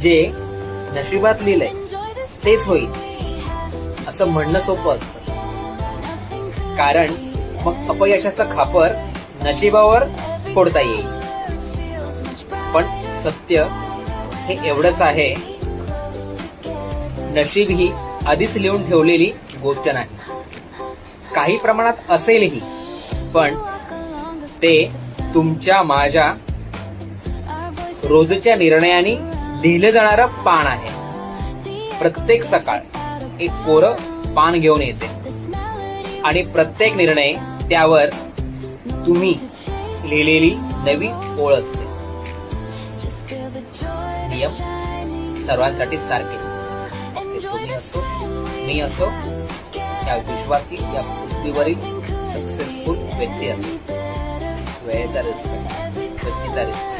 जे नशिबात लिहिलंय तेच होईल असं म्हणणं सोपं असतं, कारण मग अपयशाचं खापर नशिबावर फोडता येईल. पण सत्य हे एवढंच आहे, नशीब ही आधीच लिहून ठेवलेली गोष्ट नाही. काही प्रमाणात असेलही, पण ते तुमच्या माझ्या रोजच्या निर्णयांनी लिहिलं जाणारं पान आहे. प्रत्येक सकाळ एक कोरं पान घेऊन येते आणि प्रत्येक निर्णय त्यावर तुम्ही लिहिलेली नवी ओळ असते. नियम सर्वांसाठी सारखे, तुम्ही असो मी असो, या विश्वाची या पृथ्वीवरील सक्सेसफुल व्यक्ती असो. वेळेचा रिस्पेक्ट, व्यक्तीचा रिस्पेक्ट.